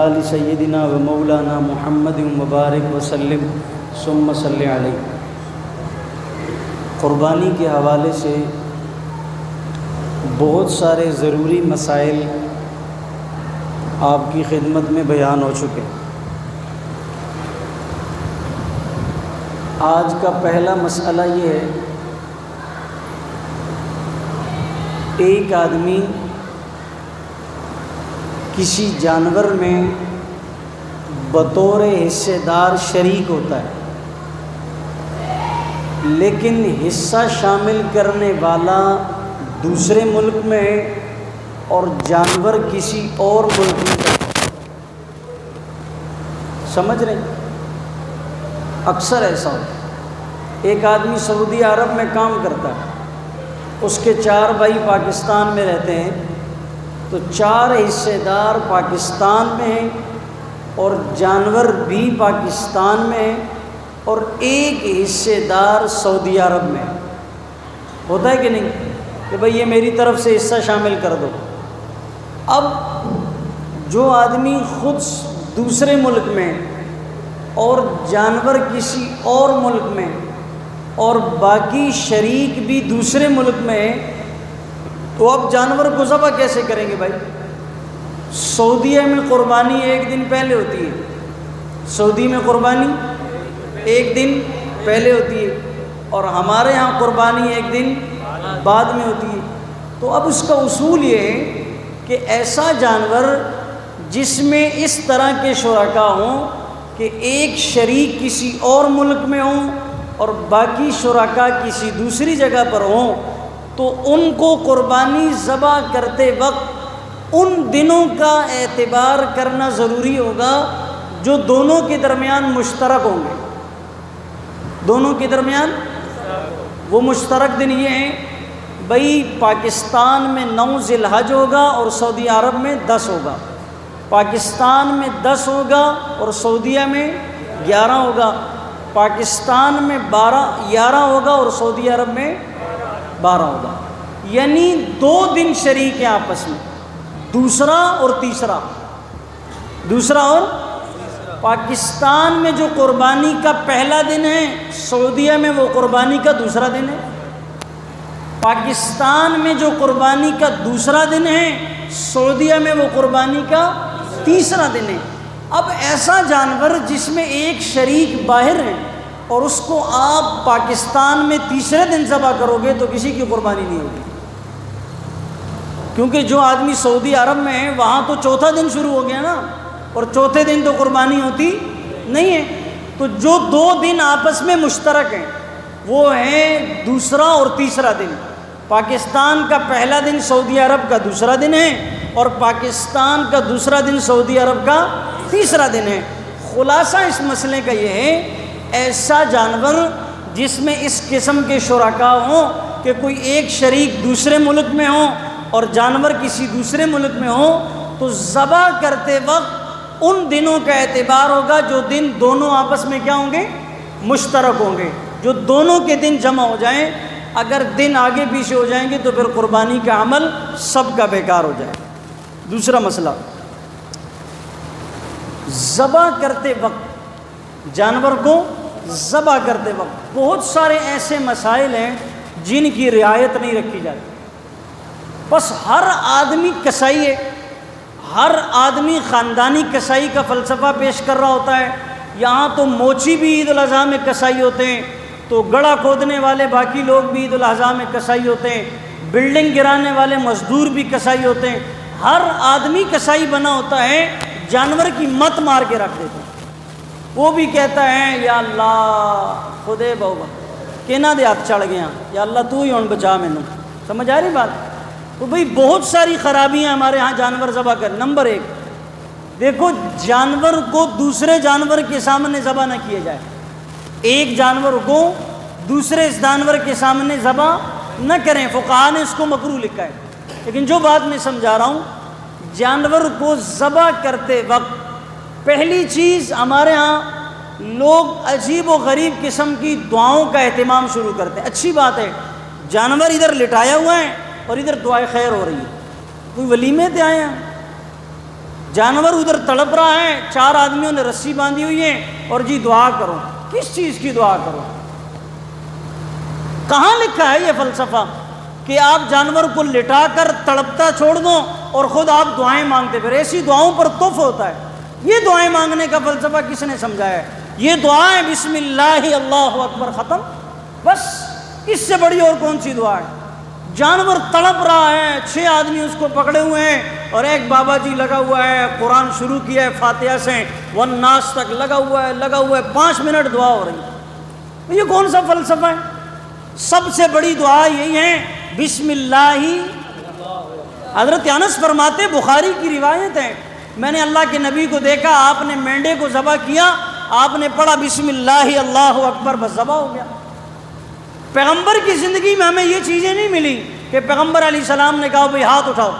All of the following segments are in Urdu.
آل سیدنا و مولانا محمد مبارک وسلم ثم صلی علیہ۔ قربانی کے حوالے سے بہت سارے ضروری مسائل آپ کی خدمت میں بیان ہو چکے۔ آج کا پہلا مسئلہ یہ ہے، ایک آدمی کسی جانور میں بطور حصے دار شریک ہوتا ہے، لیکن حصہ شامل کرنے والا دوسرے ملک میں ہے اور جانور کسی اور ملک میں ہے۔ سمجھ رہے ہیں؟ اکثر ایسا ہوتا ہے، ایک آدمی سعودی عرب میں کام کرتا ہے، اس کے 4 بھائی پاکستان میں رہتے ہیں، تو 4 حصے دار پاکستان میں ہیں اور جانور بھی پاکستان میں ہیں اور ایک حصے دار سعودی عرب میں ہے۔ ہوتا ہے کہ نہیں کہ بھئی یہ میری طرف سے حصہ شامل کر دو۔ اب جو آدمی خود دوسرے ملک میں اور جانور کسی اور ملک میں اور باقی شریک بھی دوسرے ملک میں ہے، تو اب جانور کو ذبح کیسے کریں گے بھائی؟ سعودیہ میں قربانی ایک دن پہلے ہوتی ہے، سعودی میں قربانی ایک دن پہلے ہوتی ہے اور ہمارے ہاں قربانی ایک دن بعد میں ہوتی ہے۔ تو اب اس کا اصول یہ ہے کہ ایسا جانور جس میں اس طرح کے شرکا ہوں کہ ایک شریک کسی اور ملک میں ہوں اور باقی شرکا کسی دوسری جگہ پر ہوں، تو ان کو قربانی ذبح کرتے وقت ان دنوں کا اعتبار کرنا ضروری ہوگا جو دونوں کے درمیان مشترک ہوں گے۔ دونوں کے درمیان وہ مشترک دن یہ ہیں، بھئی پاکستان میں 9 ذی الحج ہوگا اور سعودی عرب میں 10 ہوگا، پاکستان میں 10 ہوگا اور سعودیہ میں 11 ہوگا، پاکستان میں 11 ہوگا اور سعودی عرب میں 12 ہوگا، یعنی 2 دن شریک ہیں آپس میں، دوسرا اور تیسرا۔ پاکستان میں جو قربانی کا پہلا دن ہے، سعودیہ میں وہ قربانی کا دوسرا دن ہے۔ پاکستان میں جو قربانی کا دوسرا دن ہے، سعودیہ میں وہ قربانی کا تیسرا دن ہے۔ اب ایسا جانور جس میں ایک شریک باہر ہے اور اس کو آپ پاکستان میں تیسرے دن ذبح کرو گے تو کسی کی قربانی نہیں ہوگی، کیونکہ جو آدمی سعودی عرب میں ہے وہاں تو چوتھا دن شروع ہو گیا نا، اور چوتھے دن تو قربانی ہوتی نہیں ہے۔ تو جو 2 دن آپس میں مشترک ہیں وہ ہیں دوسرا اور تیسرا دن۔ پاکستان کا پہلا دن سعودی عرب کا دوسرا دن ہے اور پاکستان کا دوسرا دن سعودی عرب کا تیسرا دن ہے۔ خلاصہ اس مسئلے کا یہ ہے، ایسا جانور جس میں اس قسم کے شرکا ہوں کہ کوئی ایک شریک دوسرے ملک میں ہوں اور جانور کسی دوسرے ملک میں ہوں، تو ذبح کرتے وقت ان دنوں کا اعتبار ہوگا جو دن دونوں آپس میں کیا ہوں گے؟ مشترک ہوں گے۔ جو دونوں کے دن جمع ہو جائیں، اگر دن آگے پیچھے ہو جائیں گے تو پھر قربانی کا عمل سب کا بیکار ہو جائے۔ دوسرا مسئلہ، ذبح کرتے وقت، جانور کو ذبح کرتے وقت بہت سارے ایسے مسائل ہیں جن کی رعایت نہیں رکھی جاتی۔ بس ہر آدمی کسائی ہے، ہر آدمی خاندانی کسائی کا فلسفہ پیش کر رہا ہوتا ہے۔ یہاں تو موچی بھی عید الاضحیٰ میں کسائی ہوتے ہیں، تو گڑھا کھودنے والے باقی لوگ بھی عید الاضحیٰ میں کسائی ہوتے ہیں، بلڈنگ گرانے والے مزدور بھی کسائی ہوتے ہیں، ہر آدمی کسائی بنا ہوتا ہے۔ جانور کی مت مار کے رکھ دیتے ہیں، وہ بھی کہتا ہے یا اللہ خدے بابا کہنا دے ہاتھ چڑھ گیا، یا اللہ تو ہی ہون بچا مینوں۔ سمجھ آ رہی بات؟ تو بھئی بہت ساری خرابیاں ہمارے ہاں جانور ذبح کر۔ نمبر 1، دیکھو جانور کو دوسرے جانور کے سامنے ذبح نہ کیا جائے، ایک جانور کو دوسرے جانور کے سامنے ذبح نہ کریں، فقہاء نے اس کو مکروہ لکھا ہے۔ لیکن جو بات میں سمجھا رہا ہوں، جانور کو ذبح کرتے وقت پہلی چیز ہمارے ہاں لوگ عجیب و غریب قسم کی دعاؤں کا اہتمام شروع کرتے ہیں۔ اچھی بات ہے، جانور ادھر لٹایا ہوا ہے اور ادھر دعائے خیر ہو رہی ہے، کوئی ولیمے پہ آئے ہیں، جانور ادھر تڑپ رہا ہے، 4 آدمیوں نے رسی باندھی ہوئی ہے، اور جی دعا کرو. کس چیز کی دعا کرو؟ کہاں لکھا ہے یہ فلسفہ کہ آپ جانور کو لٹا کر تڑپتا چھوڑ دو اور خود آپ دعائیں مانگتے پھر؟ ایسی دعاؤں پر تف ہوتا ہے. یہ دعائیں مانگنے کا فلسفہ کس نے سمجھایا ہے؟ یہ دعائیں بسم اللہ اللہ اکبر، ختم. بس اس سے بڑی اور کون سی دعا ہے؟ جانور تڑپ رہا ہے، 6 آدمی اس کو پکڑے ہوئے ہیں، اور ایک بابا جی لگا ہوا ہے، قرآن شروع کیا ہے فاتحہ سے والناس تک لگا ہوا ہے 5 منٹ دعا ہو رہی ہے. یہ کون سا فلسفہ ہے؟ سب سے بڑی دعا یہی ہے بسم اللہ. حضرت انس فرماتے، بخاری کی روایت ہے، میں نے اللہ کے نبی کو دیکھا، آپ نے مینڈے کو ذبح کیا، آپ نے پڑھا بسم اللہ اللہ اکبر، بس ذبح ہو گیا. پیغمبر کی زندگی میں ہمیں یہ چیزیں نہیں ملی کہ پیغمبر علیہ السلام نے کہا بھئی ہاتھ اٹھاؤ،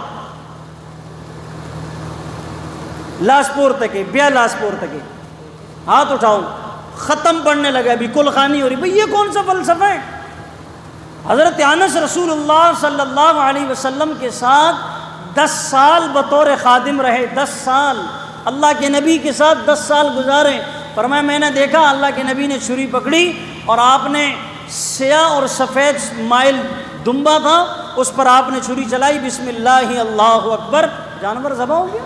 لاسپور تک بیا لاسپور تک ہاتھ اٹھاؤ، ختم پڑھنے لگا، ابھی کل خانی ہو رہی. بھئی یہ کون سا فلسفہ ہے؟ حضرت انس رسول اللہ صلی اللہ علیہ وسلم کے ساتھ 10 سال بطور خادم رہے. 10 سال اللہ کے نبی کے ساتھ 10 سال گزارے. فرمایا میں نے دیکھا اللہ کے نبی نے چھری پکڑی اور آپ نے سیاہ اور سفید مائل دمبا تھا، اس پر آپ نے چھری چلائی، بسم اللہ اللہ اکبر، جانور ذبح ہو گیا.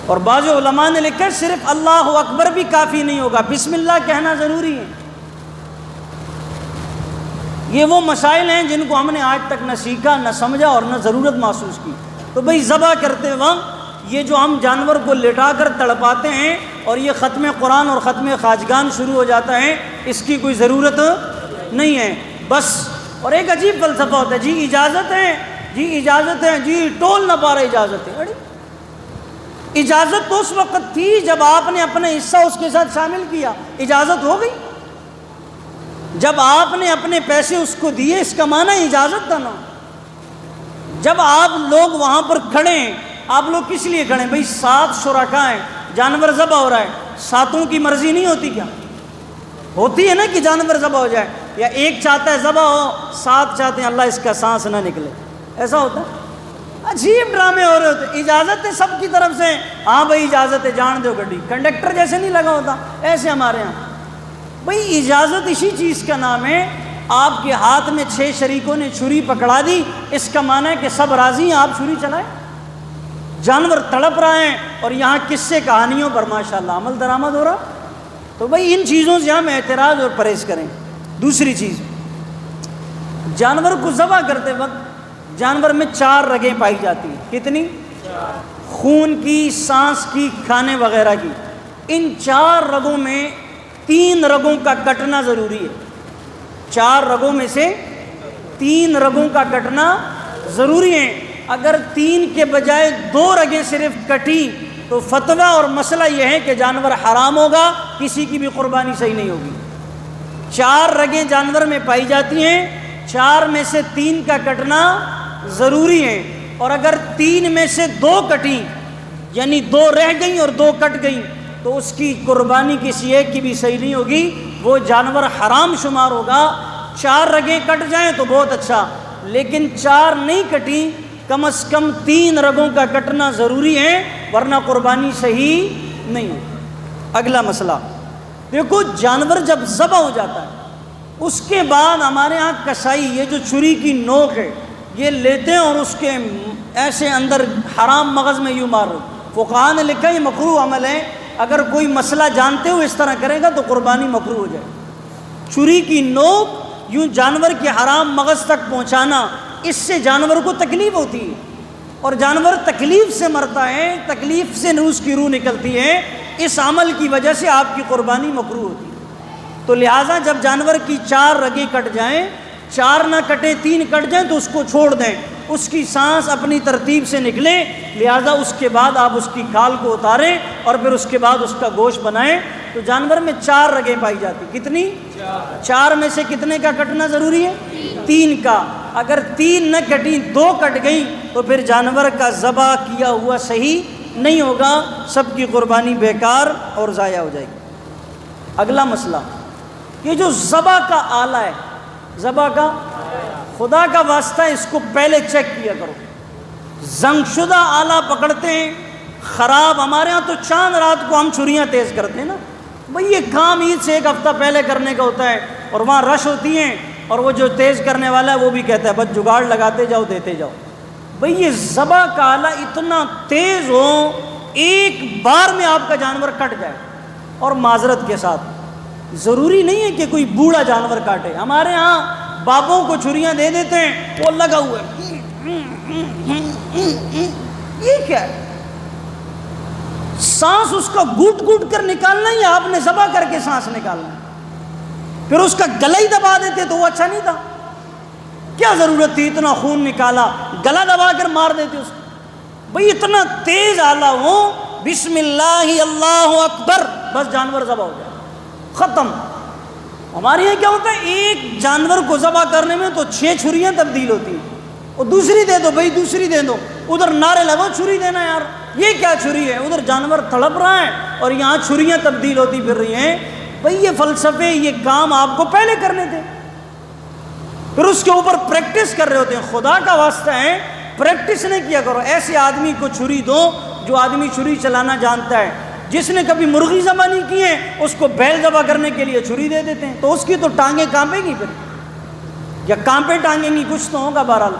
اور بعض علماء نے لکھا صرف اللہ اکبر بھی کافی نہیں ہوگا، بسم اللہ کہنا ضروری ہے. یہ وہ مسائل ہیں جن کو ہم نے آج تک نہ سیکھا، نہ سمجھا اور نہ ضرورت محسوس کی. تو بھئی ذبح کرتے وقت یہ جو ہم جانور کو لٹا کر تڑپاتے ہیں اور یہ ختم قرآن اور ختم خواجگان شروع ہو جاتا ہے، اس کی کوئی ضرورت نہیں ہے بس. اور ایک عجیب فلسفہ ہوتا ہے، جی اجازت ہے، جی اجازت ہے، جی ٹول نہ پا رہا اجازت ہے. اڑی اجازت تو اس وقت تھی جب آپ نے اپنا حصہ اس کے ساتھ شامل کیا، اجازت ہو گئی. جب آپ نے اپنے پیسے اس کو دیے، اس کا معنی اجازت تھا نا. جب آپ لوگ وہاں پر کھڑے ہیں، آپ لوگ کس لیے کھڑے ہیں؟ بھئی 7 شرکاء ہیں، جانور ذبح ہو رہا ہے، 7 کی مرضی نہیں ہوتی کیا؟ ہوتی ہے نا کہ جانور ذبح ہو جائے، یا ایک چاہتا ہے ذبح ہو، 7 چاہتے ہیں اللہ اس کا سانس نہ نکلے. ایسا ہوتا ہے؟ عجیب ڈرامے ہو رہے ہوتے. اجازت ہے سب کی طرف سے، ہاں بھئی اجازت ہے، جان دو گڈی. کنڈکٹر جیسے نہیں لگا ہوتا ایسے ہمارے ہاں. بھئی اجازت اسی چیز کا نام ہے. آپ کے ہاتھ میں 6 شریکوں نے چھری پکڑا دی، اس کا معنی ہے کہ سب راضی ہیں، آپ چھری چلائیں. جانور تڑپ رہے ہیں اور یہاں قصے کہانیوں پر ماشاءاللہ عمل درآمد ہو رہا. تو بھئی ان چیزوں سے ہم اعتراض اور پرہیز کریں. دوسری چیز، جانور کو ذبح کرتے وقت جانور میں 4 رگیں پائی جاتی ہیں. کتنی؟ خون کی، سانس کی، کھانے وغیرہ کی. ان 4 رگوں میں 3 رگوں کا کٹنا ضروری ہے. 4 رگوں میں سے 3 رگوں کا کٹنا ضروری ہے. اگر 3 کے بجائے 2 رگیں صرف کٹی تو فتویٰ اور مسئلہ یہ ہے کہ جانور حرام ہوگا، کسی کی بھی قربانی صحیح نہیں ہوگی. 4 رگیں جانور میں پائی جاتی ہیں، 4 میں سے 3 کا کٹنا ضروری ہے. اور اگر 3 میں سے 2 کٹیں، یعنی 2 رہ گئیں اور 2 کٹ گئیں، تو اس کی قربانی کسی ایک کی بھی صحیح نہیں ہوگی، وہ جانور حرام شمار ہوگا. 4 رگیں کٹ جائیں تو بہت اچھا، لیکن 4 نہیں کٹیں، کم از کم 3 رگوں کا کٹنا ضروری ہے، ورنہ قربانی صحیح نہیں ہے. اگلا مسئلہ دیکھو، جانور جب ذبح ہو جاتا ہے اس کے بعد ہمارے ہاں کسائی، یہ جو چھری کی نوک ہے یہ لیتے ہیں اور اس کے ایسے اندر حرام مغز میں یوں مار. فقہاء نے لکھا یہ مکروہ عمل ہے، اگر کوئی مسئلہ جانتے ہوئے اس طرح کرے گا تو قربانی مکروہ ہو جائے. چھری کی نوک یوں جانور کے حرام مغز تک پہنچانا، اس سے جانور کو تکلیف ہوتی ہے اور جانور تکلیف سے مرتا ہے، تکلیف سے اس کی روح نکلتی ہے. اس عمل کی وجہ سے آپ کی قربانی مکروہ ہوتی ہے. تو لہٰذا جب جانور کی 4 رگیں کٹ جائیں، 4 نہ کٹیں 3 کٹ جائیں تو اس کو چھوڑ دیں، اس کی سانس اپنی ترتیب سے نکلے. لہٰذا اس کے بعد آپ اس کی کھال کو اتاریں اور پھر اس کے بعد اس کا گوشت بنائیں. تو جانور میں 4 رگیں پائی جاتی. کتنی؟ 4 میں سے کتنے کا کٹنا ضروری ہے؟ 3 کا. اگر 3 نہ کٹیں، 2 کٹ گئیں تو پھر جانور کا ذبح کیا ہوا صحیح نہیں ہوگا، سب کی قربانی بیکار اور ضائع ہو جائے گی. اگلا مسئلہ، یہ جو ذبح کا آلہ ہے، ذبح کا، خدا کا واسطہ اس کو پہلے چیک کیا کرو. زنگ شدہ آلہ پکڑتے ہیں خراب. ہمارے ہاں تو چاند رات کو ہم چھریاں تیز کرتے ہیں نا بھئی، یہ کام عید سے ایک ہفتہ پہلے کرنے کا ہوتا ہے اور وہاں رش ہوتی ہیں، اور وہ جو تیز کرنے والا ہے وہ بھی کہتا ہے بس جگاڑ لگاتے جاؤ دیتے جاؤ. بھئی یہ ذبح کا آلہ اتنا تیز ہو ایک بار میں آپ کا جانور کٹ جائے، اور معذرت کے ساتھ ضروری نہیں ہے کہ کوئی بوڑھا جانور کاٹے. ہمارے ہاں بابوں کو چھریاں دے دیتے ہیں، وہ لگا ہوا ہے، یہ کیا ہے؟ سانس اس کا گھوٹ گھوٹ کر نکالنا ہی آپ نے ذبح کر کے سانس نکالنا ہے. پھر اس کا گلا ہی دبا دیتے تو وہ اچھا نہیں تھا؟ کیا ضرورت تھی اتنا خون نکالا، گلا دبا کر مار دیتے اس کو. بھئی اتنا تیز آلہ ہو، بسم اللہ اللہ اکبر، بس جانور ذبح ہو جائے، ختم. ہمارے یہاں کیا ہوتا ہے، ایک جانور کو ذبح کرنے میں تو 6 چھریاں تبدیل ہوتی ہیں. اور دوسری دے دو بھائی، دوسری دے دو، ادھر نعرے لگو چھری دینا یار، یہ کیا چھری ہے؟ ادھر جانور تڑپ رہا ہے اور یہاں چھریاں تبدیل ہوتی پھر رہی ہیں. بھئی یہ فلسفے، یہ کام آپ کو پہلے کرنے تھے، پھر اس کے اوپر پریکٹس کر رہے ہوتے ہیں. خدا کا واسطہ ہے پریکٹس نہیں کیا کرو. ایسے آدمی کو چھری دو جو آدمی چھری چلانا جانتا ہے. جس نے کبھی مرغی ذبح نہیں کی ہے اس کو بیل ذبح کرنے کے لیے چھری دے دیتے ہیں، تو اس کی تو ٹانگیں کانپیں گی، پھر یا کانپیں ٹانگیں گی، کچھ تو ہوگا. بہرحال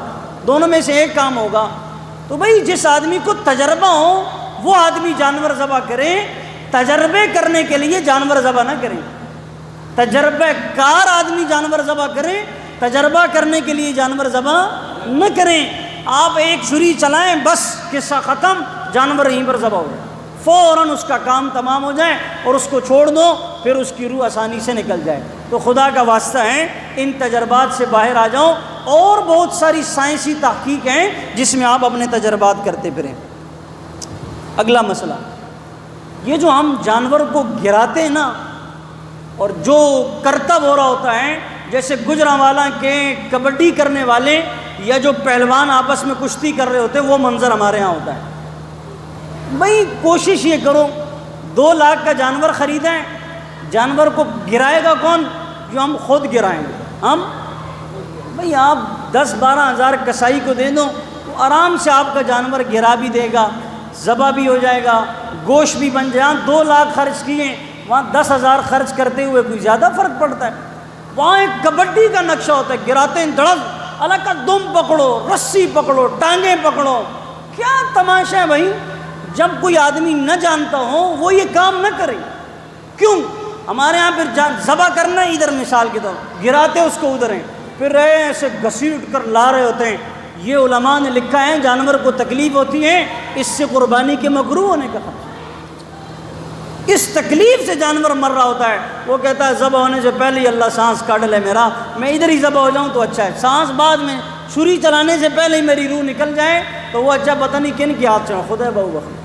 دونوں میں سے ایک کام ہوگا. تو بھئی جس آدمی کو تجربہ ہو وہ آدمی جانور ذبح کرے، تجربے کرنے کے لیے جانور ذبح نہ کریں. تجربہ کار آدمی جانور ذبح کرے، تجربہ کرنے کے لیے جانور ذبح نہ کریں. آپ ایک چھری چلائیں، بس قصہ ختم، جانور یہیں پر ذبح ہو جائے، فوراً اس کا کام تمام ہو جائے اور اس کو چھوڑ دو، پھر اس کی روح آسانی سے نکل جائے. تو خدا کا واسطہ ہے ان تجربات سے باہر آ جاؤ. اور بہت ساری سائنسی تحقیق ہیں جس میں آپ اپنے تجربات کرتے پھریں. اگلا مسئلہ، یہ جو ہم جانور کو گراتے ہیں نا، اور جو کرتب ہو رہا ہوتا ہے، جیسے گجرانوالا کے کبڈی کرنے والے یا جو پہلوان آپس میں کشتی کر رہے ہوتے ہیں، وہ منظر ہمارے ہاں ہوتا ہے. بھئی کوشش یہ کرو، 2 لاکھ کا جانور خریدیں، جانور کو گرائے گا کون؟ جو ہم خود گرائیں گے. ہم بھئی آپ 10-12 ہزار کسائی کو دے دو، تو آرام سے آپ کا جانور گرا بھی دے گا، ذبح بھی ہو جائے گا، گوشت بھی بن جائے. 2 لاکھ خرچ کیے، وہاں 10,000 خرچ کرتے ہوئے کوئی زیادہ فرق پڑتا ہے؟ وہاں ایک کبڈی کا نقشہ ہوتا ہے، گراتے ہیں دڑک، الگ کا دم پکڑو، رسی پکڑو، ٹانگیں پکڑو. کیا تماشا ہے بھائی؟ جب کوئی آدمی نہ جانتا ہو وہ یہ کام نہ کرے. کیوں؟ ہمارے ہاں پھر ذبح کرنا ہے ادھر، مثال کے طور گراتے اس کو ادھر ہیں، پھر ایسے گھسیٹ کر لا رہے ہوتے ہیں. یہ علماء نے لکھا ہے جانور کو تکلیف ہوتی ہے، اس سے قربانی کے مکروہ ہونے کا خطرہ. اس تکلیف سے جانور مر رہا ہوتا ہے. وہ کہتا ہے ذبح ہونے سے پہلے ہی اللہ سانس کاٹ لے میرا، میں ادھر ہی ذبح ہو جاؤں تو اچھا ہے. سانس بعد میں، چھری چلانے سے پہلے ہی میری روح نکل جائے تو وہ اچھا، پتہ نہیں کن کے ہاتھ سے، خدا بہو بخیر.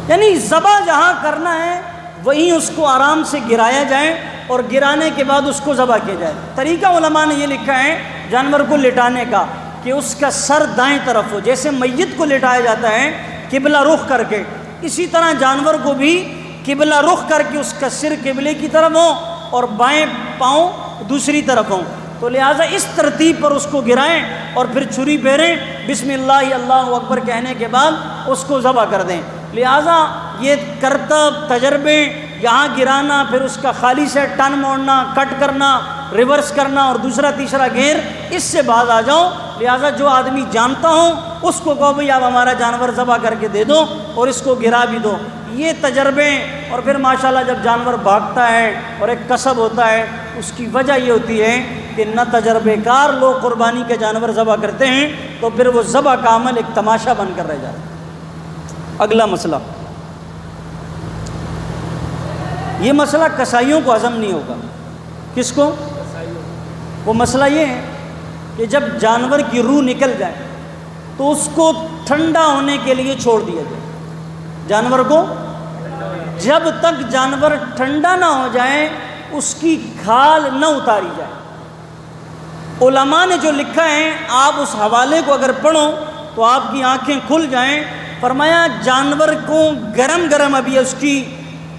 یعنی ذبح جہاں کرنا ہے وہیں اس کو آرام سے گرایا جائے، اور گرانے کے بعد اس کو ذبح کیا جائے. طریقہ علماء نے یہ لکھا ہے جانور کو لٹانے کا کہ اس کا سر دائیں طرف ہو، جیسے میت کو لٹایا جاتا ہے قبلہ رخ کر کے، اسی طرح جانور کو بھی قبلہ رخ کر کے اس کا سر قبلے کی طرف ہو اور بائیں پاؤں دوسری طرف ہوں. تو لہٰذا اس ترتیب پر اس کو گرائیں اور پھر چھری پھیریں، بسم اللہ اللہ اکبر کہنے کے بعد اس کو ذبح کر دیں. لہٰذا یہ کرتب، تجربے، یہاں گرانا، پھر اس کا خالی سے ٹن موڑنا، کٹ کرنا، ریورس کرنا اور دوسرا تیسرا گیئر، اس سے باز آ جاؤ. لہٰذا جو آدمی جانتا ہو اس کو کہو بھئی آپ ہمارا جانور ذبح کر کے دے دو اور اس کو گرا بھی دو. یہ تجربے، اور پھر ماشاءاللہ جب جانور بھاگتا ہے اور ایک کسب ہوتا ہے، اس کی وجہ یہ ہوتی ہے کہ نہ تجربے کار لوگ قربانی کے جانور ذبح کرتے ہیں، تو پھر وہ ذبح کا عمل ایک تماشا بن کر رہ جاتا ہے. اگلا مسئلہ، یہ مسئلہ کسائیوں کو ہضم نہیں ہوگا. کس کو؟ وہ مسئلہ یہ ہے کہ جب جانور کی روح نکل جائے تو اس کو ٹھنڈا ہونے کے لیے چھوڑ دیا جائے. جانور کو جب تک جانور ٹھنڈا نہ ہو جائے اس کی کھال نہ اتاری جائے. علماء نے جو لکھا ہے آپ اس حوالے کو اگر پڑھو تو آپ کی آنکھیں کھل جائیں. فرمایا جانور کو گرم گرم ابھی اس کی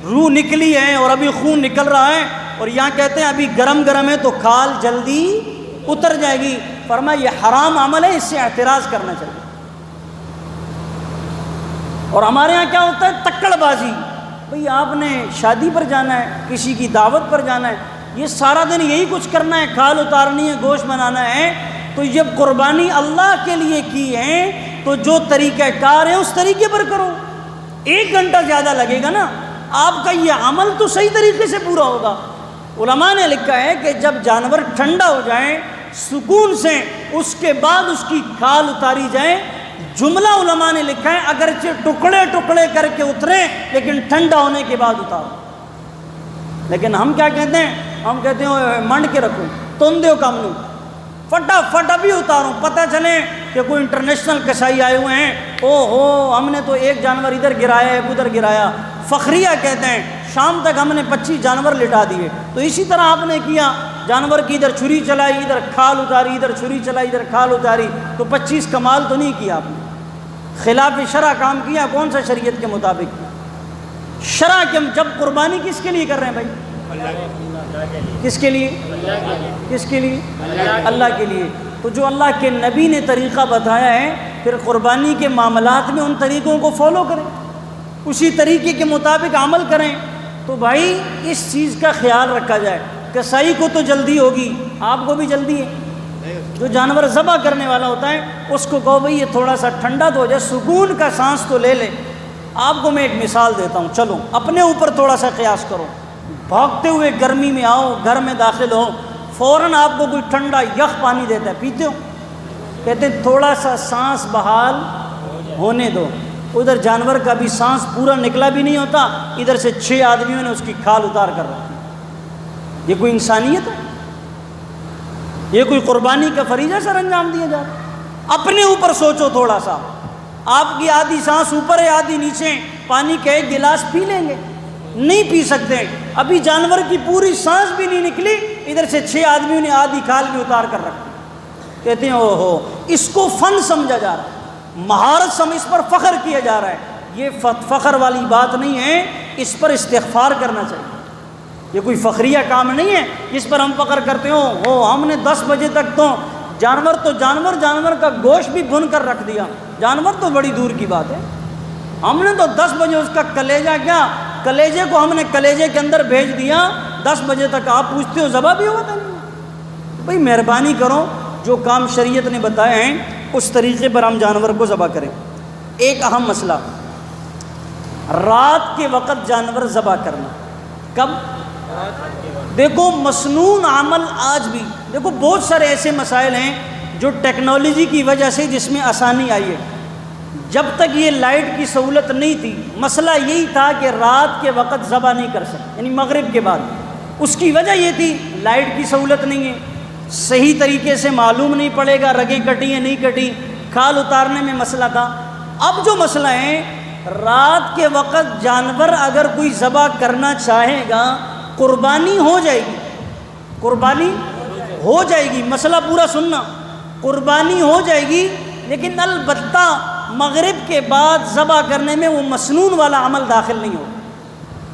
روح نکلی ہے اور ابھی خون نکل رہا ہے، اور یہاں کہتے ہیں ابھی گرم گرم ہے تو کھال جلدی اتر جائے گی. فرمایا یہ حرام عمل ہے، اس سے اعتراض کرنا چاہیے. اور ہمارے ہاں کیا ہوتا ہے؟ تکڑ بازی، بھئی آپ نے شادی پر جانا ہے، کسی کی دعوت پر جانا ہے، یہ سارا دن یہی کچھ کرنا ہے، کھال اتارنی ہے، گوشت بنانا ہے، تو جب قربانی اللہ کے لیے کی ہے تو جو طریقہ کار ہے اس طریقے پر کرو۔ 1 گھنٹہ زیادہ لگے گا نا، آپ کا یہ عمل تو صحیح طریقے سے پورا ہوگا۔ علماء نے لکھا ہے کہ جب جانور ٹھنڈا ہو جائے سکون سے، اس کے بعد اس کی کھال اتاری جائے۔ جملہ علماء نے لکھا ہے اگرچہ ٹکڑے ٹکڑے کر کے اتریں لیکن ٹھنڈا ہونے کے بعد اتارو۔ لیکن ہم کیا کہتے ہیں؟ ہم کہتے ہیں منڈ کے رکھو، تون دیو کام نو، فٹافٹ ابھی اتاروں، پتہ چلے کہ کوئی انٹرنیشنل کسائی آئے ہوئے ہیں، او ہو ہم نے تو ایک جانور ادھر گرایا ایک ادھر گرایا، فخریہ کہتے ہیں، شام تک ہم نے 25 جانور لٹا دیے۔ تو اسی طرح آپ نے کیا، جانور کی ادھر چھری چلائی ادھر کھال اتاری، ادھر چھری چلائی ادھر کھال اتاری، تو 25 کمال تو نہیں کیا آپ نے، خلاف شرع کام کیا۔ کون سا؟ شریعت کے مطابق شرع کے۔ جب قربانی کس کے لیے کر رہے ہیں بھائی؟ کس کے لیے؟ کس کے لیے؟ اللہ کے لیے۔ تو جو اللہ کے نبی نے طریقہ بتایا ہے، پھر قربانی کے معاملات میں ان طریقوں کو فالو کریں، اسی طریقے کے مطابق عمل کریں۔ تو بھائی اس چیز کا خیال رکھا جائے۔ کسائی کو تو جلدی ہوگی، آپ کو بھی جلدی ہے۔ جو جانور ذبح کرنے والا ہوتا ہے اس کو کہو بھئی یہ تھوڑا سا ٹھنڈا تو ہو جائے، سکون کا سانس تو لے لے۔ آپ کو میں ایک مثال دیتا ہوں، چلو اپنے اوپر تھوڑا سا قیاس کرو۔ بھاگتے ہوئے گرمی میں آؤ، گھر میں داخل ہو، فوراً آپ کو کوئی ٹھنڈا یخ پانی دیتا ہے، پیتے ہو؟ کہتے ہیں تھوڑا سا سانس بحال ہونے دو۔ ادھر جانور کا بھی سانس پورا نکلا بھی نہیں ہوتا، ادھر سے 6 آدمیوں نے اس کی کھال اتار کر رکھی۔ یہ کوئی انسانیت ہے؟ یہ کوئی قربانی کا فریضہ سر انجام دیا جا رہا ہے؟ اپنے اوپر سوچو تھوڑا سا۔ آپ کی آدھی سانس اوپر ہے آدھی نیچے، پانی کا 1 گلاس پی لیں گے؟ نہیں پی سکتے۔ ابھی جانور کی پوری سانس بھی نہیں نکلی، ادھر سے 6 آدمیوں نے آدھی کھال بھی اتار کر رکھی۔ کہتے ہیں او ہو، اس کو فن سمجھا جا رہا ہے، مہارت سمجھ، اس پر فخر کیا جا رہا ہے۔ یہ فخر والی بات نہیں ہے، اس پر استغفار کرنا چاہیے۔ یہ کوئی فخریہ کام نہیں ہے جس پر ہم فخر کرتے ہو ہم نے 10 بجے تک تو جانور کا گوشت بھی بھن کر رکھ دیا۔ جانور تو بڑی دور کی بات ہے، ہم نے تو 10 بجے اس کا کلیجہ، کیا کلیجے کو ہم نے کلیجے کے اندر بھیج دیا، 10 بجے تک آپ پوچھتے ہو ذبح بھی ہوا تھا؟ بھئی مہربانی کرو، جو کام شریعت نے بتایا ہے اس طریقے پر ہم جانور کو ذبح کریں۔ ایک اہم مسئلہ، رات کے وقت جانور ذبح کرنا۔ کب؟ دیکھو مسنون عمل آج بھی، دیکھو بہت سارے ایسے مسائل ہیں جو ٹیکنالوجی کی وجہ سے جس میں آسانی آئی ہے۔ جب تک یہ لائٹ کی سہولت نہیں تھی، مسئلہ یہی تھا کہ رات کے وقت ذبح نہیں کر سکتے، یعنی مغرب کے بعد۔ اس کی وجہ یہ تھی لائٹ کی سہولت نہیں ہے، صحیح طریقے سے معلوم نہیں پڑے گا رگیں کٹی ہیں نہیں کٹی، کھال اتارنے میں مسئلہ تھا۔ اب جو مسئلہ ہے، رات کے وقت جانور اگر کوئی ذبح کرنا چاہے گا، قربانی ہو جائے گی، قربانی ہو جائے گی۔ مسئلہ پورا سننا، قربانی ہو جائے گی، لیکن البتہ مغرب کے بعد ذبح کرنے میں وہ مسنون والا عمل داخل نہیں ہوگا۔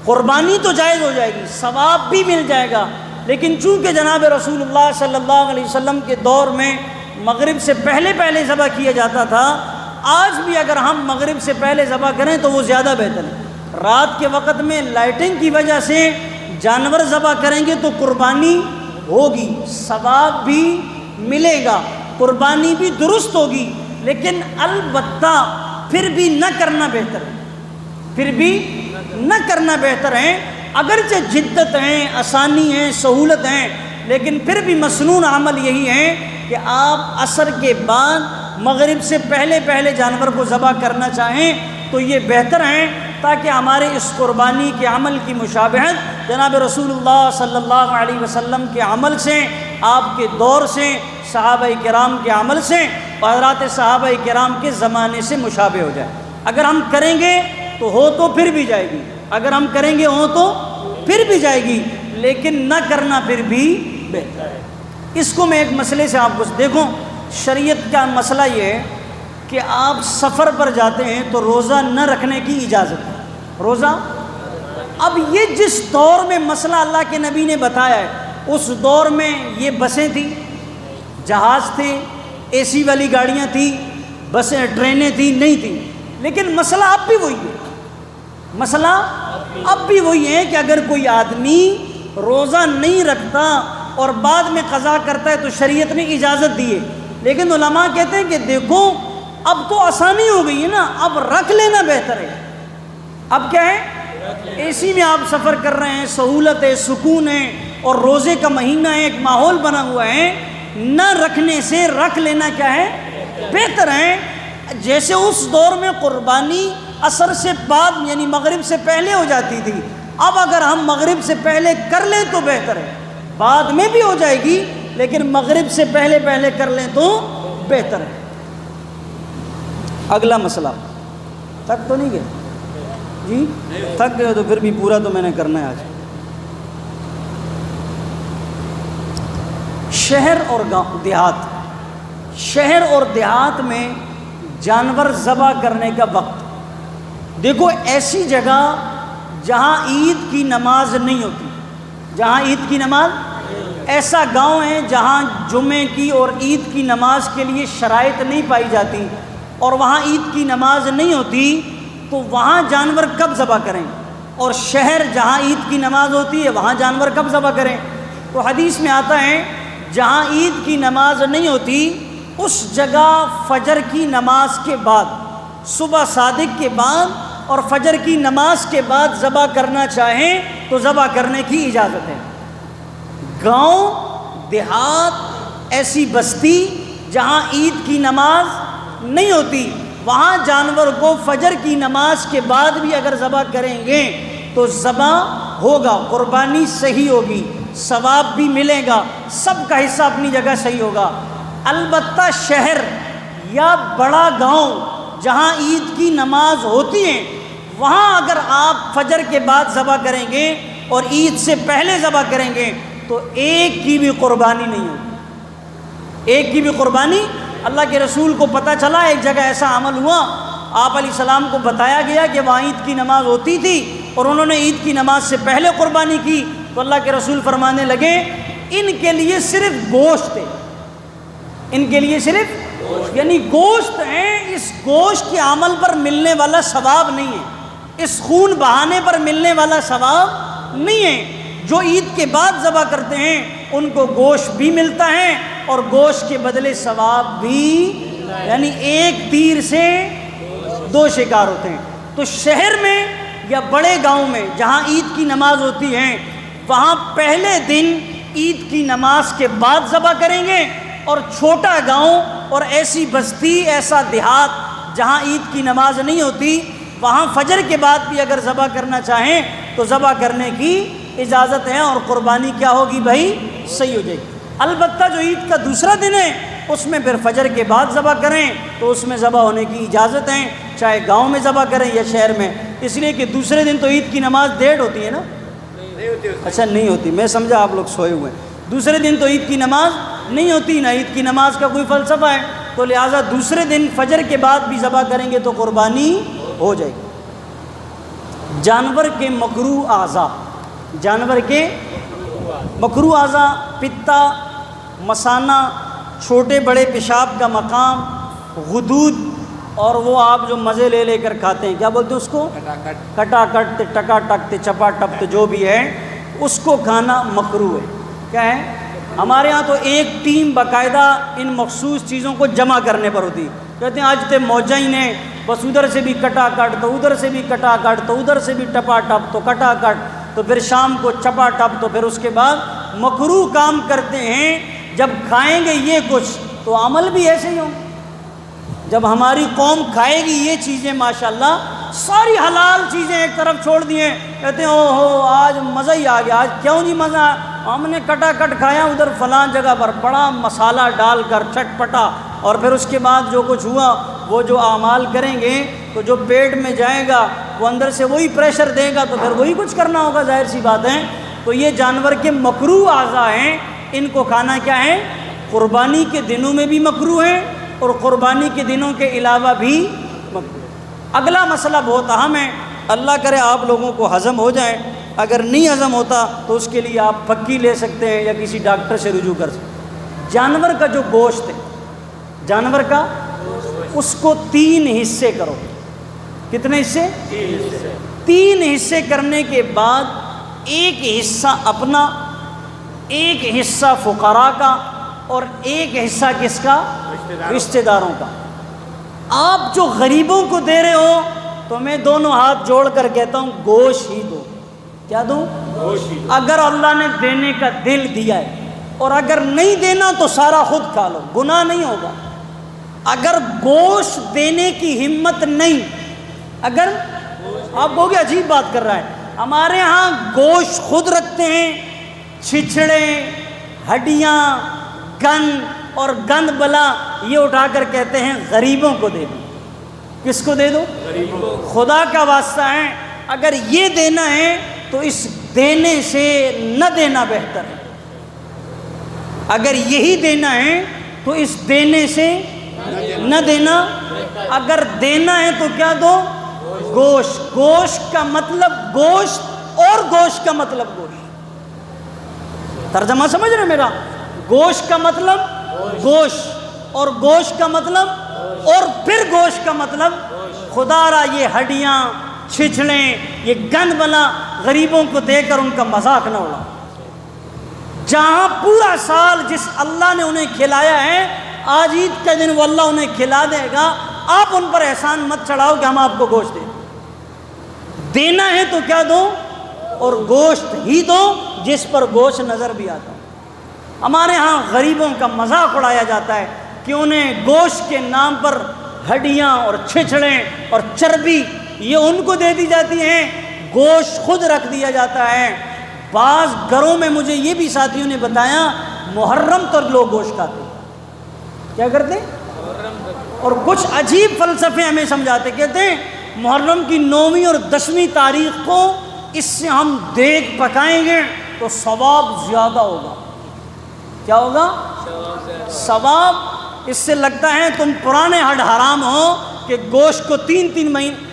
قربانی تو جائز ہو جائے گی، ثواب بھی مل جائے گا، لیکن چونکہ جناب رسول اللہ صلی اللہ علیہ وسلم کے دور میں مغرب سے پہلے ذبح کیا جاتا تھا، آج بھی اگر ہم مغرب سے پہلے ذبح کریں تو وہ زیادہ بہتر ہے۔ رات کے وقت میں لائٹنگ کی وجہ سے جانور ذبح کریں گے تو قربانی ہوگی، ثواب بھی ملے گا، قربانی بھی درست ہوگی، لیکن البتہ پھر بھی نہ کرنا بہتر ہے، پھر بھی نہ کرنا بہتر ہے۔ اگرچہ جدت ہیں، آسانی ہیں، سہولت ہیں، لیکن پھر بھی مسنون عمل یہی ہے کہ آپ عصر کے بعد مغرب سے پہلے جانور کو ذبح کرنا چاہیں تو یہ بہتر ہیں، تاکہ ہمارے اس قربانی کے عمل کی مشابہت جناب رسول اللہ صلی اللہ علیہ وسلم کے عمل سے، آپ کے دور سے، صحابہ کرام کے عمل سے اور حضرات صحابہ کرام کے زمانے سے مشابہ ہو جائے۔ اگر ہم کریں گے تو ہو تو پھر بھی جائے گی، اگر ہم کریں گے ہو تو پھر بھی جائے گی، لیکن نہ کرنا پھر بھی بہتر ہے۔ اس کو میں ایک مسئلے سے آپ کو دیکھو، شریعت کا مسئلہ یہ ہے کہ آپ سفر پر جاتے ہیں تو روزہ نہ رکھنے کی اجازت ہے، روزہ۔ اب یہ جس دور میں مسئلہ اللہ کے نبی نے بتایا ہے، اس دور میں یہ بسیں تھیں، جہاز تھے، اے سی والی گاڑیاں تھیں، بسیں ٹرینیں تھیں نہیں تھیں۔ لیکن مسئلہ اب بھی وہی ہے، مسئلہ اب بھی وہی ہے کہ اگر کوئی آدمی روزہ نہیں رکھتا اور بعد میں قضا کرتا ہے تو شریعت نے اجازت دی ہے، لیکن علماء کہتے ہیں کہ دیکھو اب تو آسانی ہو گئی ہے نا، اب رکھ لینا بہتر ہے۔ اب کیا ہے، اے سی میں آپ سفر کر رہے ہیں، سہولت ہے، سکون ہے، اور روزے کا مہینہ ہے، ایک ماحول بنا ہوا ہے، نہ رکھنے سے رکھ لینا کیا ہے، بہتر ہے۔ جیسے اس دور میں قربانی عصر سے بعد یعنی مغرب سے پہلے ہو جاتی تھی، اب اگر ہم مغرب سے پہلے کر لیں تو بہتر ہے، بعد میں بھی ہو جائے گی لیکن مغرب سے پہلے کر لیں تو بہتر ہے۔ اگلا مسئلہ، تک تو نہیں گئے جی؟ تھک گئے تو پھر بھی پورا تو میں نے کرنا ہے آج۔ شہر اور گاؤں دیہات، شہر اور دیہات میں جانور ذبح کرنے کا وقت، دیکھو ایسی جگہ جہاں عید کی نماز نہیں ہوتی، جہاں عید کی نماز، ایسا گاؤں ہے جہاں جمعے کی اور عید کی نماز کے لیے شرائط نہیں پائی جاتی اور وہاں عید کی نماز نہیں ہوتی، تو وہاں جانور کب ذبح کریں؟ اور شہر جہاں عید کی نماز ہوتی ہے وہاں جانور کب ذبح کریں؟ تو حدیث میں آتا ہے جہاں عید کی نماز نہیں ہوتی اس جگہ فجر کی نماز کے بعد، صبح صادق کے بعد اور فجر کی نماز کے بعد ذبح کرنا چاہیں تو ذبح کرنے کی اجازت ہے۔ گاؤں دیہات ایسی بستی جہاں عید کی نماز نہیں ہوتی وہاں جانور کو فجر کی نماز کے بعد بھی اگر ذبح کریں گے تو ذبح ہوگا، قربانی صحیح ہوگی، ثواب بھی ملے گا، سب کا حصہ اپنی جگہ صحیح ہوگا۔ البتہ شہر یا بڑا گاؤں جہاں عید کی نماز ہوتی ہے وہاں اگر آپ فجر کے بعد ذبح کریں گے اور عید سے پہلے ذبح کریں گے تو ایک کی بھی قربانی نہیں ہوگی، ایک کی بھی قربانی۔ اللہ کے رسول کو پتہ چلا ایک جگہ ایسا عمل ہوا، آپ علیہ السلام کو بتایا گیا کہ وہاں عید کی نماز ہوتی تھی اور انہوں نے عید کی نماز سے پہلے قربانی کی، تو اللہ کے رسول فرمانے لگے ان کے لیے صرف گوشت ہے، ان کے لیے صرف یعنی گوشت ہے، اس گوشت کے عمل پر ملنے والا ثواب نہیں ہے، اس خون بہانے پر ملنے والا ثواب نہیں ہے۔ جو عید کے بعد ذبح کرتے ہیں ان کو گوشت بھی ملتا ہے اور گوشت کے بدلے ثواب بھی، یعنی ایک تیر سے دو شکار ہوتے ہیں۔ تو شہر میں یا بڑے گاؤں میں جہاں عید کی نماز ہوتی ہے وہاں پہلے دن عید کی نماز کے بعد ذبح کریں گے، اور چھوٹا گاؤں اور ایسی بستی ایسا دیہات جہاں عید کی نماز نہیں ہوتی وہاں فجر کے بعد بھی اگر ذبح کرنا چاہیں تو ذبح کرنے کی اجازت ہے اور قربانی کیا ہوگی بھائی، صحیح ہو جائے گی۔ البتہ جو عید کا دوسرا دن ہے اس میں پھر فجر کے بعد ذبح کریں تو اس میں ذبح ہونے کی اجازت ہے، چاہے گاؤں میں ذبح کریں یا شہر میں، اس لیے کہ دوسرے دن تو عید کی نماز ڈیڑھ ہوتی ہے نا، اچھا نہیں ہوتی، میں سمجھا آپ لوگ سوئے ہوئے ہیں، دوسرے دن تو عید کی نماز نہیں ہوتی، نہ عید کی نماز کا کوئی فلسفہ ہے، تو لہٰذا دوسرے دن فجر کے بعد بھی ذبح کریں گے تو قربانی ہو جائے گی۔ جانور کے مکروہ اعضاء، جانور کے مکروہ اعضاء، پتا، مثانہ، چھوٹے بڑے پیشاب کا مقام، غدود، اور وہ آپ جو مزے لے لے کر کھاتے ہیں کیا بولتے ہیں اس کو، کٹا کٹ، ٹکا ٹک، چپا ٹپ، جو بھی ہے اس کو کھانا مکروہ ہے۔ کیا ہے، ہمارے ہاں تو ایک ٹیم باقاعدہ ان مخصوص چیزوں کو جمع کرنے پر ہوتی ہے، کہتے ہیں آج تے موجہ ہی نے بس ادھر سے بھی کٹا کٹ تو ادھر سے بھی کٹا کٹ تو ادھر سے بھی ٹپا ٹپ تو کٹا کٹ تو پھر شام کو چپا ٹپ تو پھر اس کے بعد مکروہ کام کرتے ہیں۔ جب کھائیں گے یہ کچھ تو عمل بھی ایسے ہی ہوں، جب ہماری قوم کھائے گی یہ چیزیں ماشاءاللہ، ساری حلال چیزیں ایک طرف چھوڑ دیے، کہتے ہیں او ہو آج مزہ ہی آ گیا، آج کیوں نہیں مزہ، ہم نے کٹا کٹ کھایا ادھر فلاں جگہ پر بڑا مسالہ ڈال کر چٹ پٹا، اور پھر اس کے بعد جو کچھ ہوا وہ جو اعمال کریں گے تو جو پیٹ میں جائے گا وہ اندر سے وہی پریشر دے گا تو پھر وہی کچھ کرنا ہوگا، ظاہر سی بات ہے۔ تو یہ جانور کے مکروہ اعضاء ہیں، ان کو کھانا کیا ہے، قربانی کے دنوں میں بھی مکروہ ہے اور قربانی کے دنوں کے علاوہ بھی مکروہ ہے۔ اگلا مسئلہ بہت اہم ہے، اللہ کرے آپ لوگوں کو ہضم ہو جائے، اگر نہیں ہضم ہوتا تو اس کے لیے آپ پکی لے سکتے ہیں یا کسی ڈاکٹر سے رجوع کر سکتے ہیں۔ جانور کا جو گوشت ہے، جانور کا، اس کو 3 حصے کرو، کتنے حصے؟ 3 حصے کرنے کے بعد ایک حصہ اپنا، ایک حصہ فقراء کا اور ایک حصہ کس کا؟ رشتہ داروں کا۔ آپ جو غریبوں کو دے رہے ہو تو میں دونوں ہاتھ جوڑ کر کہتا ہوں گوشت ہی دو۔ کیا دوں؟ گوشت ہی دو۔ اگر اللہ نے دینے کا دل دیا ہے، اور اگر نہیں دینا تو سارا خود کھا لو، گناہ نہیں ہوگا۔ اگر گوشت دینے کی ہمت نہیں، اگر آپ کہو گے عجیب بات کر رہا ہے، ہمارے ہاں گوشت خود رکھتے ہیں، چھچڑے، ہڈیاں، گند اور گند بلا یہ اٹھا کر کہتے ہیں غریبوں کو دے دو۔ کس کو دے دو؟ غریبوں۔ خدا کا واسطہ ہے، اگر یہ دینا ہے تو اس دینے سے نہ دینا بہتر ہے۔ اگر یہی دینا ہے تو اس دینے سے نہ دینا، اگر دینا ہے تو کیا دو؟ گوشت۔ گوشت کا مطلب گوشت اور گوشت کا مطلب گوشت۔ ترجمہ سمجھ رہے میرا؟ گوشت کا مطلب گوشت اور گوشت کا مطلب اور پھر گوشت کا مطلب خدا را یہ ہڈیاں، چھچڑیں، یہ گند بلا غریبوں کو دے کر ان کا مذاق نہ اڑا۔ جہاں پورا سال جس اللہ نے انہیں کھلایا ہے، آج عید کا دن وہ اللہ انہیں کھلا دے گا، آپ ان پر احسان مت چڑھاؤ کہ ہم آپ کو گوشت دیں۔ دینا ہے تو کیا دو؟ اور گوشت ہی دو جس پر گوشت نظر بھی آتا۔ ہمارے ہاں غریبوں کا مذاق اڑایا جاتا ہے کہ انہیں گوشت کے نام پر ہڈیاں اور چھچڑیں اور چربی یہ ان کو دے دی جاتی ہیں، گوشت خود رکھ دیا جاتا ہے۔ بعض گھروں میں مجھے یہ بھی ساتھیوں نے بتایا محرم تک لوگ گوشت کھاتے۔ کیا کرتے؟ اور کچھ عجیب فلسفے ہمیں سمجھاتے، کہتے ہیں محرم کی 9ویں اور 10ویں تاریخ کو اس سے ہم دیگ پکائیں گے تو ثواب زیادہ ہوگا۔ کیا ہوگا؟ ثواب۔ اس سے لگتا ہے تم پرانے ہڈ حرام ہو کہ گوشت کو 3 مہینے۔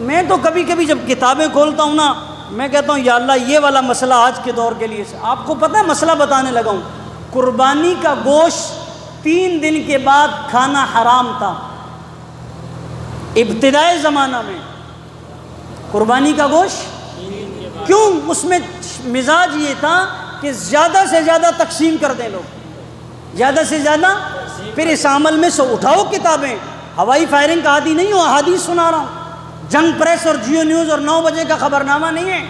میں تو کبھی کبھی جب کتابیں کھولتا ہوں نا، میں کہتا ہوں یا اللہ یہ والا مسئلہ آج کے دور کے لیے آپ کو پتہ ہے مسئلہ بتانے لگا ہوں۔ قربانی کا گوشت 3 دن کے بعد کھانا حرام تھا ابتدائی زمانہ میں۔ قربانی کا گوشت کیوں؟ اس میں مزاج یہ تھا کہ زیادہ سے زیادہ تقسیم کر دیں لوگ، زیادہ سے زیادہ۔ پھر اس عمل میں سے اٹھاؤ کتابیں، ہوائی فائرنگ کا عادی نہیں ہو، احادیث سنا رہا ہوں، جنگ پریس اور جیو نیوز اور 9 بجے کا خبر نامہ نہیں ہے،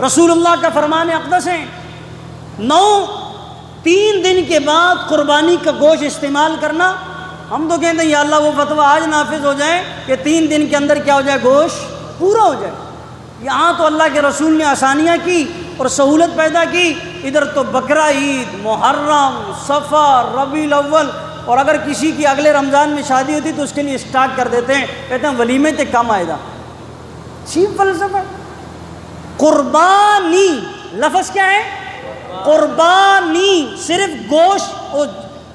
رسول اللہ کا فرمان اقدس ہے۔ 3 دن کے بعد قربانی کا گوشت استعمال کرنا، ہم تو کہتے ہیں یا اللہ وہ فتویٰ آج نافذ ہو جائے کہ 3 دن کے اندر کیا ہو جائے؟ گوشت پورا ہو جائے۔ یہاں تو اللہ کے رسول نے آسانیاں کی اور سہولت پیدا کی، ادھر تو بقرہ عید، محرم، صفر، ربیع الاول، اور اگر کسی کی اگلے رمضان میں شادی ہوتی تو اس کے لیے اسٹارٹ کر دیتے ہیں، کہتے ہیں ولیمے تے کم آئے گا۔ چیپ فلسفہ۔ قربانی لفظ کیا ہے؟ قربانی صرف گوشت اور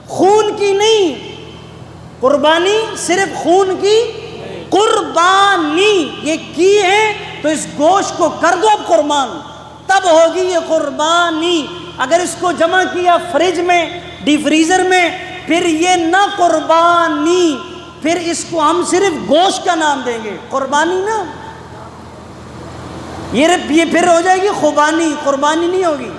خون کی نہیں، قربانی صرف خون کی، قربانی یہ کی ہے تو اس گوشت کو کر دو اب قربان، تب ہوگی یہ قربانی۔ اگر اس کو جمع کیا فریج میں، ڈی فریزر میں، پھر یہ نہ قربانی، پھر اس کو ہم صرف گوشت کا نام دیں گے، قربانی نہ، یہ پھر ہو جائے گی خوبانی، قربانی نہیں ہوگی۔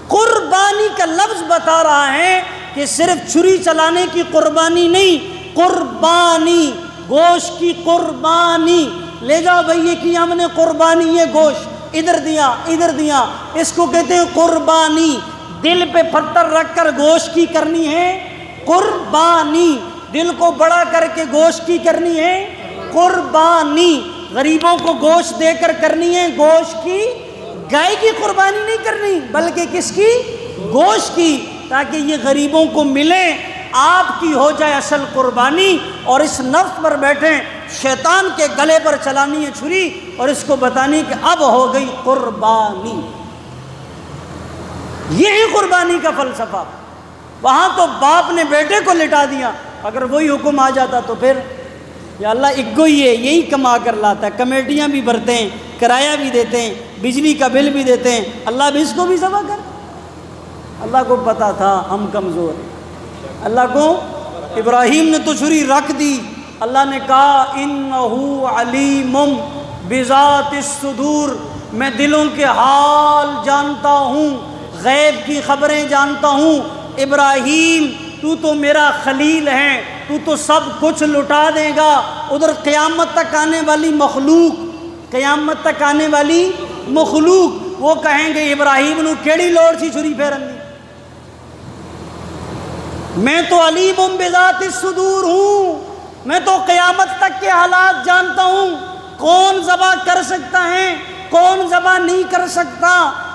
قربانی کا لفظ بتا رہا ہے کہ صرف چھری چلانے کی قربانی نہیں، قربانی گوشت کی قربانی۔ لے جاؤ بھائی یہ کی ہم نے قربانی، یہ گوشت ادھر دیا ادھر دیا، اس کو کہتے ہیں قربانی۔ دل پہ پتھر رکھ کر گوشت کی کرنی ہے قربانی، دل کو بڑا کر کے گوشت کی کرنی ہے قربانی، غریبوں کو گوشت دے کر کرنی ہے گوشت کی، گائے کی قربانی نہیں کرنی بلکہ کس کی؟ گوشت کی، تاکہ یہ غریبوں کو ملے، آپ کی ہو جائے اصل قربانی، اور اس نفس پر بیٹھیں شیطان کے گلے پر چلانی ہے چھری اور اس کو بتانی کہ اب ہو گئی قربانی۔ یہی قربانی کا فلسفہ۔ وہاں تو باپ نے بیٹے کو لٹا دیا، اگر وہی حکم آ جاتا تو پھر یا اللہ ایک ہی ہے، یہی کما کر لاتا ہے، کمیٹیاں بھی بھرتے ہیں، کرایہ بھی دیتے ہیں، بجلی کا بل بھی دیتے ہیں، اللہ بھی اس کو بھی ذبح کر۔ اللہ کو پتا تھا ہم کمزور ہیں، اللہ کو ابراہیم نے تو چھری رکھ دی، اللہ نے کہا انہ علیم بذات الصدور، میں دلوں کے حال جانتا ہوں، غیب کی خبریں جانتا ہوں۔ ابراہیم تو تو میرا خلیل ہے، تو تو سب کچھ لٹا دے گا۔ ادھر قیامت تک آنے والی مخلوق، قیامت تک آنے والی مخلوق وہ کہیں گے ابراہیم نو کیڑی لوڑ سی چھری پھیرن دی، میں تو علیم بذات الصدور ہوں، میں تو قیامت تک کے حالات جانتا ہوں، کون ذبح کر سکتا ہے کون ذبح نہیں کر سکتا۔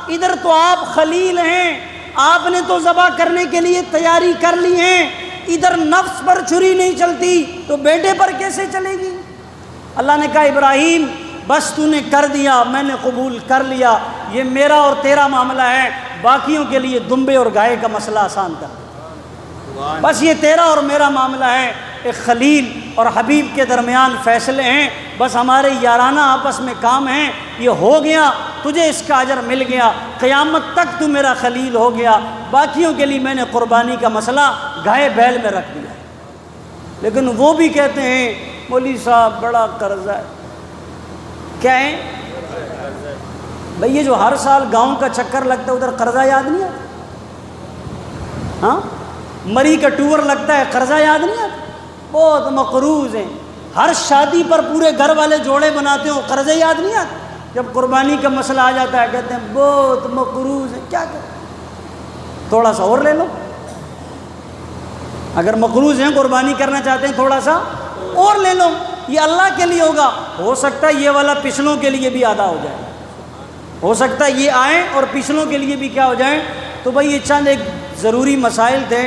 ادھر تو آپ خلیل ہیں، آپ نے تو ذبح کرنے کے لیے تیاری کر لی ہے، ادھر نفس پر چھری نہیں چلتی تو بیٹے پر کیسے چلے گی؟ اللہ نے کہا ابراہیم بس تو نے کر دیا، میں نے قبول کر لیا، یہ میرا اور تیرا معاملہ ہے، باقیوں کے لیے دمبے اور گائے کا مسئلہ آسان کر دیا، بس یہ تیرا اور میرا معاملہ ہے۔ ایک خلیل اور حبیب کے درمیان فیصلے ہیں، بس ہمارے یارانہ آپس میں کام ہیں، یہ ہو گیا تجھے اس کا اجر مل گیا، قیامت تک تو میرا خلیل ہو گیا، باقیوں کے لیے میں نے قربانی کا مسئلہ گائے بیل میں رکھ دیا۔ لیکن وہ بھی کہتے ہیں مولوی صاحب بڑا قرضہ ہے، کیا ہے بھئی؟ یہ جو ہر سال گاؤں کا چکر لگتا ہے ادھر قرضہ یاد نہیں آتا؟ ہاں مری کا ٹور لگتا ہے، قرضہ یاد نہیں آتا؟ بہت مقروض ہیں، ہر شادی پر پورے گھر والے جوڑے بناتے ہو، قرضے یاد نہیں آتے؟ جب قربانی کا مسئلہ آ جاتا ہے کہتے ہیں بہت مقروض ہیں، کیا کریں تھوڑا سا اور لے لو، اگر مقروض ہیں قربانی کرنا چاہتے ہیں تھوڑا سا اور لے لو، یہ اللہ کے لیے ہوگا، ہو سکتا ہے یہ والا پچھلوں کے لیے بھی ادا ہو جائے، ہو سکتا ہے یہ آئیں اور پچھلوں کے لیے بھی کیا ہو جائیں۔ تو بھائی یہ چند ایک ضروری مسائل تھے،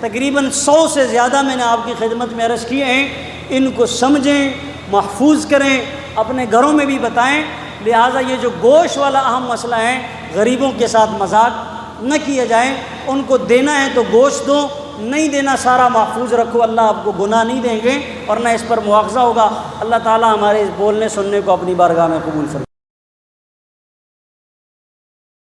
تقریباً 100 سے زیادہ میں نے آپ کی خدمت میں عرض کیے ہیں، ان کو سمجھیں، محفوظ کریں، اپنے گھروں میں بھی بتائیں۔ لہٰذا یہ جو گوشت والا اہم مسئلہ ہے، غریبوں کے ساتھ مذاق نہ کیا جائے، ان کو دینا ہے تو گوشت دو، نہیں دینا سارا محفوظ رکھو، اللہ آپ کو گناہ نہیں دیں گے اور نہ اس پر مواخذہ ہوگا۔ اللہ تعالیٰ ہمارے اس بولنے سننے کو اپنی بارگاہ میں قبول فرمائے۔